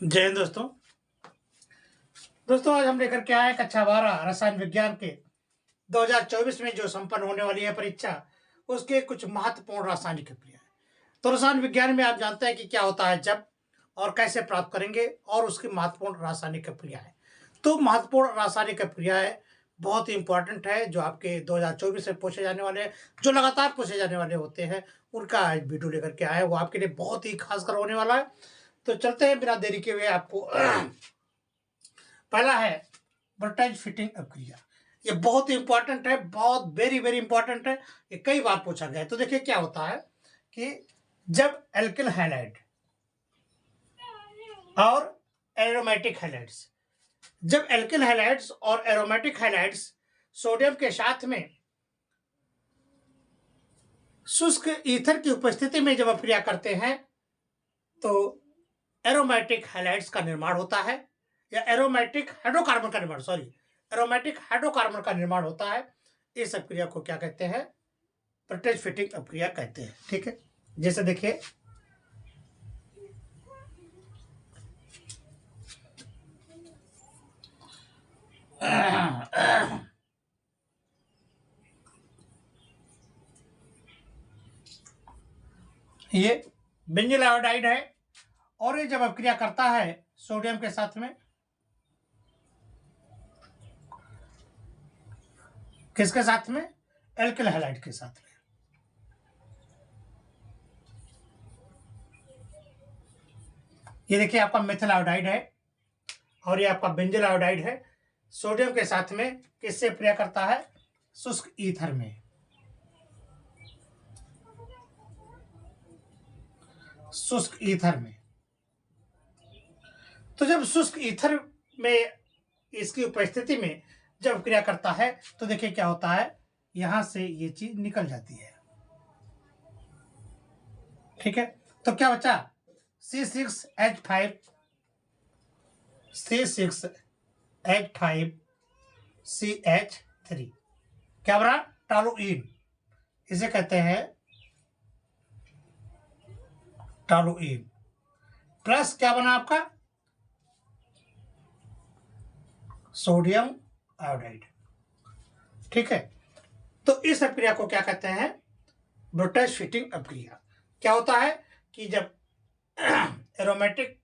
जय हिंद दोस्तों। आज हम लेकर के आए कक्षा 12 रसायन विज्ञान के 2024 में जो संपन्न होने वाली है परीक्षा, उसके कुछ महत्वपूर्ण रासायनिक क्रियाएं। तो रसायन विज्ञान में आप जानते हैं कि क्या होता है, जब और कैसे प्राप्त करेंगे, और उसकी महत्वपूर्ण रासायनिक क्रियाएं। तो महत्वपूर्ण रासायनिक क्रियाएं बहुत ही इंपॉर्टेंट है, जो आपके 2024 में पूछे जाने वाले, जो लगातार पूछे जाने वाले होते हैं, उनका आज वीडियो लेकर के आए। वो आपके लिए बहुत ही खासकर होने वाला है। तो चलते हैं बिना देरी के हुए आपको। पहला है ब्रटाइज फिटिंग अभिक्रिया। ये बहुत ही इंपॉर्टेंट है, बहुत वेरी वेरी इंपॉर्टेंट है। ये कई बार पूछा गया है। तो देखिए क्या होता है कि जब एल्किल हैलाइड और एरोमेटिक हैलाइड्स, जब एल्किल हैलाइड्स और एरोमेटिक हैलाइड्स सोडियम के साथ में शुष्क ईथर की उपस्थिति में जब अभिक्रिया करते हैं, तो एरोमेटिक हैलाइड्स का निर्माण होता है, या एरोमेटिक हाइड्रोकार्बन का निर्माण, एरोमेटिक हाइड्रोकार्बन का निर्माण होता है। इस अभिक्रिया को क्या कहते हैं? ब्रटाइज फिटिंग अभिक्रिया कहते हैं। ठीक है, जैसे देखिए ये बेंजिल आयोडाइड है, और ये जब अभिक्रिया करता है सोडियम के साथ में, किसके साथ में? एल्किल हैलाइड के साथ में। ये देखिए आपका मेथिल आयोडाइड है, और ये आपका बेंजिल आयोडाइड है। सोडियम के साथ में किससे अभिक्रिया करता है? शुष्क ईथर में। शुष्क ईथर में। तो जब शुष्क ईथर में इसकी उपस्थिति में जब क्रिया करता है, तो देखिए क्या होता है, यहां से ये चीज निकल जाती है। ठीक है, तो क्या बचा? C6H5 CH3 क्या बना? टॉलुइन। इसे कहते हैं टॉलुइन। प्लस क्या बना आपका? Sodium iodide. ठीक है, तो इस अभिक्रिया को क्या कहते हैं? ब्रटाइज फिटिंग अभिक्रिया। क्या होता है कि जब एरोमेटिक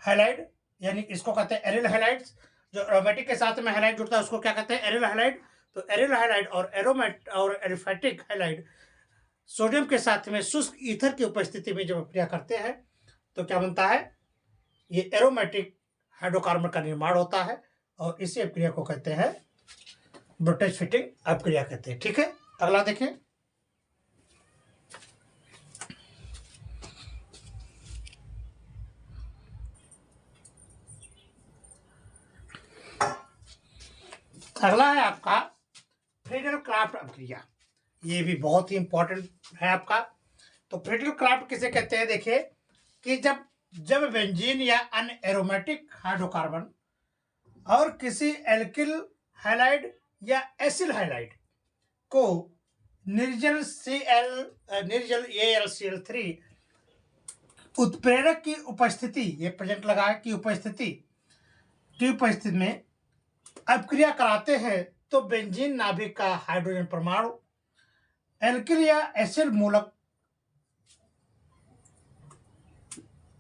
हैलाइड, यानी इसको कहते हैं एरिल हैलाइड्स, जो एरोमेटिक के साथ में हैलाइड जुड़ता है उसको क्या कहते हैं? Aryl halide. तो एरिल हैलाइड और एरोमेट और एलिफेटिक हैलाइड सोडियम के साथ में शुष्क ईथर की उपस्थिति में जब अभिक्रिया करते हैं, तो क्या बनता है? ये एरोमेटिक हाइड्रोकार्बन का निर्माण होता है, और इसी अभिक्रिया को कहते हैं ब्रटाइज फिटिंग अभिक्रिया कहते हैं। ठीक है, अगला देखें। अगला है आपका फ्रीडल क्राफ्ट अभिक्रिया। ये भी बहुत ही इंपॉर्टेंट है आपका। तो फ्रीडल क्राफ्ट किसे कहते हैं? देखिए कि जब बेंजीन या अन्य एरोमेटिक हाइड्रोकार्बन और किसी एल्किल हैलाइड या एसिल हैलाइड को निर्जल AlCl3 उत्प्रेरक की उपस्थिति, ये प्रेजेंट लगा है, की उपस्थिति में अभिक्रिया कराते हैं, तो बेंजीन नाभिक का हाइड्रोजन परमाणु एल्किल या एसिल मूलक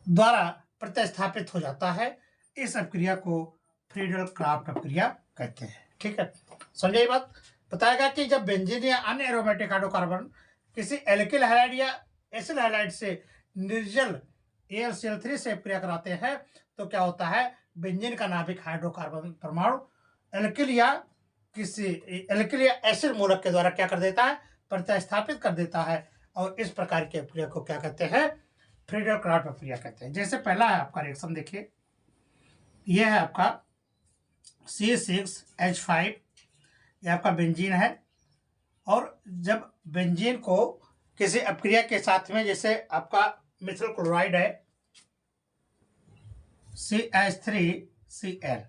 द्वारा प्रतिस्थापित हो जाता है। इस अभिक्रिया को फ्रीडल क्राफ्ट अभिक्रिया कहते हैं। ठीक है, समझे ये बात? बताएगा कि जब बेंजीन या अन्य एरोमेटिक हाइड्रोकार्बन किसी एल्किल हैलाइड या एसिल हैलाइड से निर्जल AlCl3 से अभिक्रिया कराते हैं, तो क्या होता है? बेंजीन का नाभिक हाइड्रोकार्बन परमाणु एल्किल या एसिल मूलक के द्वारा क्या कर देता है? प्रतिस्थापित कर देता है, और इस प्रकार की अभिक्रिया को क्या कहते हैं? फ्रीडल क्राफ्ट अभिक्रिया कहते हैं। जैसे पहला है आपका रिएक्शन, देखिए यह है आपका C6H5, ये आपका बेंजीन है, और जब बेंजीन को किसी अभिक्रिया के साथ में, जैसे आपका मिथिल क्लोराइड है CH3Cl,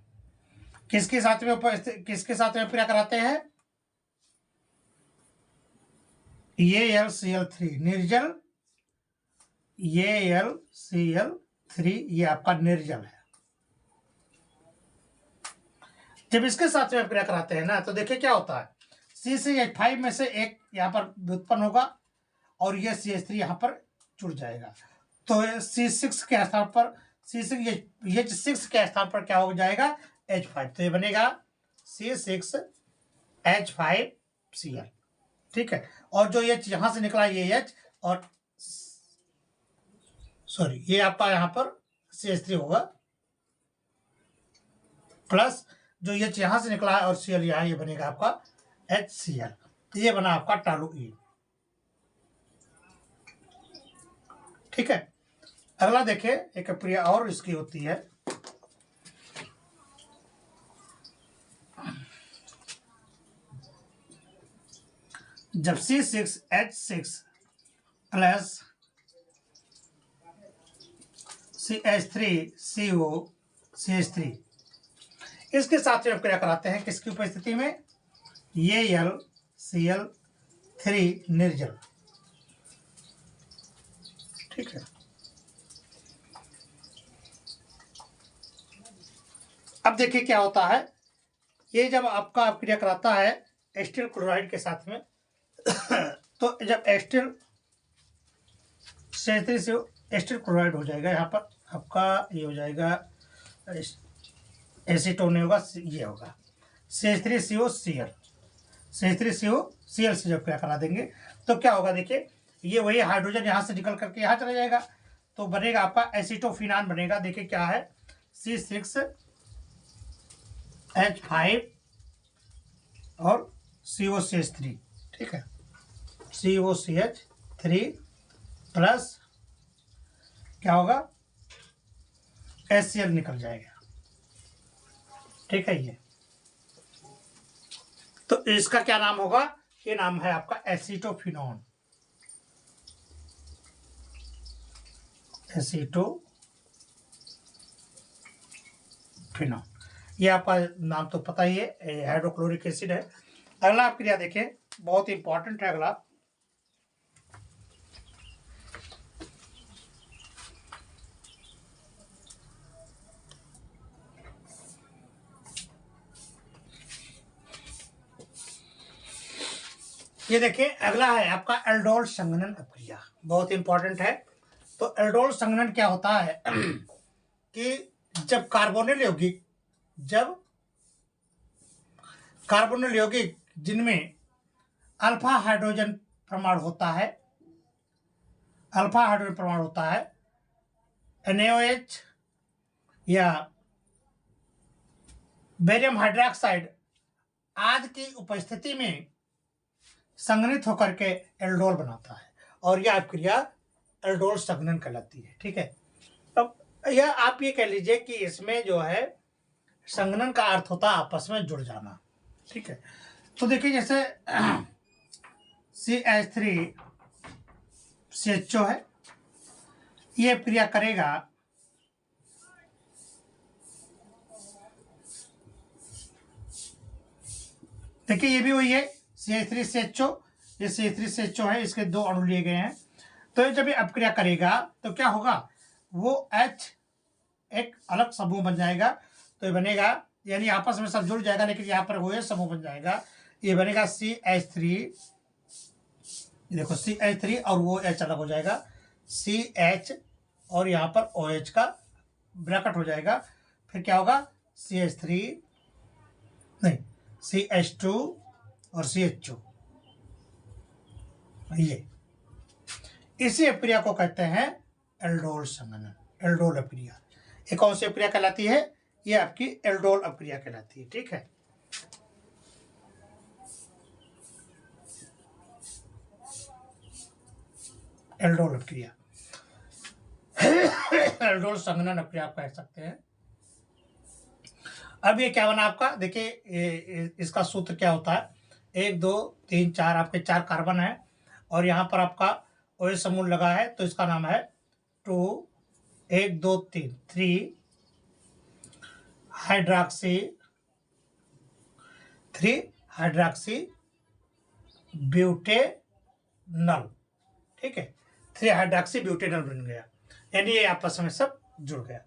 किसके साथ में अभिक्रिया कराते हैं? AlCl3 निर्जल AlCl3 3 ये आपका निर्जल है। जब इसके साथ में क्रिया कराते हैं ना तो देखिए क्या होता है, CH5 में से एक यहाँ पर व्युत्पन्न होगा और ये CH3 यहाँ पर जुड़ जाएगा। तो C6 के स्थान पर H6 के स्थान पर क्या हो जाएगा, H5। तो ये बनेगा C6H5Cl। ठीक है, और जो H यहाँ से निकला ये H और सॉरी ये आपका यहाँ पर CH3 होगा प्लस जो H यहाँ से निकला है और Cl यहाँ, ये बनेगा आपका HCl। तो ये बना आपका टॉलुइन। ठीक है, अगला देखिए एक क्रिया और इसकी होती है, जब C6H6 प्लस CH3CO CH3 इसके साथ में क्रिया कराते हैं, किसकी उपस्थिति में, ये Cl3 निर्जल। ठीक है, अब देखिए क्या होता है, ये जब आपका क्रिया कराता है एस्टिल क्लोराइड के साथ में तो जब एस्टिल CH3 से एस्टिल क्लोराइड हो जाएगा, यहाँ पर आपका ये हो जाएगा एसीटोन होगा, ये होगा CH3COCl। CH3COCl से जब क्रिया करा देंगे तो क्या होगा, देखिए ये वही हाइड्रोजन यहाँ से निकल करके यहाँ चला जाएगा तो बनेगा आपका एसीटोफिनान बनेगा। देखिए क्या है, C6H5 और COCH3। ठीक है, COCH3 प्लस क्या होगा, HCl निकल जाएगा। ठीक है, ये तो इसका क्या नाम होगा, ये नाम है आपका एसीटोफिनॉन। एसीटोफिनॉन ये आपका नाम तो पता ही है, हाइड्रोक्लोरिक एसिड है। अगला आप क्रिया देखिए, बहुत इंपॉर्टेंट है अगला, ये देखिए अगला है आपका एल्डोल संघनन अपक्रिया, बहुत इंपॉर्टेंट है। तो एल्डोल संघनन क्या होता है कि जब कार्बोनिल यौगिक जिनमें अल्फा हाइड्रोजन परमाणु होता है NaOH या बेरियम हाइड्रोक्साइड आदि की उपस्थिति में संघनित होकर के एल्डोल बनाता है और यह क्रिया एल्डोल संघनन कहलाती है। ठीक है, अब यह आप ये कह लीजिए कि इसमें जो है संघनन का अर्थ होता है आपस में जुड़ जाना। ठीक है, तो देखिए जैसे CH3CHO है, ये क्रिया करेगा देखिए ये भी वही है CH3CHO, ये CH3CHO है, इसके दो अणु लिए गए हैं। तो जब ये अपक्रिया करेगा तो क्या होगा, वो H एक अलग समूह बन जाएगा। तो ये बनेगा, यानी आपस में सब जुड़ जाएगा, लेकिन यहाँ पर वो समूह बन जाएगा, ये बनेगा CH3, देखो CH3 और वो H अलग हो जाएगा, CH और यहाँ पर OH का ब्रैकेट हो जाएगा। फिर क्या होगा, CH3 नहीं CH2 और CHO। ये इसी अपक्रिया को कहते हैं एल्डोल संघनन, एल्डोल अपक्रिया। ये कौन सी अपक्रिया कहलाती है, ये आपकी एल्डोल अपक्रिया कहलाती है। ठीक है, एल्डोल अपक्रिया एल्डोल संघनन अपक्रिया आप कह सकते हैं। अब ये क्या बना आपका, देखिए इसका सूत्र क्या होता है, 1 2 3 4 आपके 4 कार्बन है और यहाँ पर आपका OH समूह लगा है, तो इसका नाम है 1 2 3 हाइड्रॉक्सी ब्यूटेनल। ठीक है, 3 हाइड्रॉक्सी ब्यूटेनल बन गया, यानी ये आपस में सब जुड़ गया।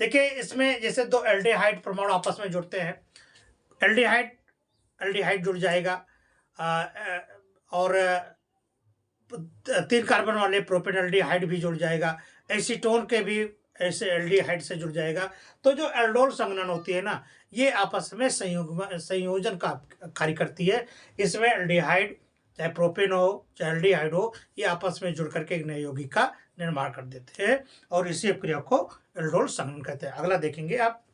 देखिए इसमें जैसे दो एल्डिहाइड परमाणु आपस में जुड़ते हैं, एल्डिहाइड एल्डिहाइड जुड़ जाएगा, और 3 कार्बन वाले प्रोपेनॉल्डिहाइड भी जुड़ जाएगा, एसीटोन के भी ऐसे एल्डिहाइड से जुड़ जाएगा। तो जो एल्डोल संघनन होती है ना, ये आपस में संयोजन का कार्य करती है। इसमें एल्डिहाइड, चाहे प्रोपेन हो चाहे एल्डिहाइड हो, ये आपस में जुड़ करके एक नए यौगिक का निर्माण कर देते हैं, और इसी प्रक्रिया को एल्डोल संघनन कहते हैं। अगला देखेंगे आप।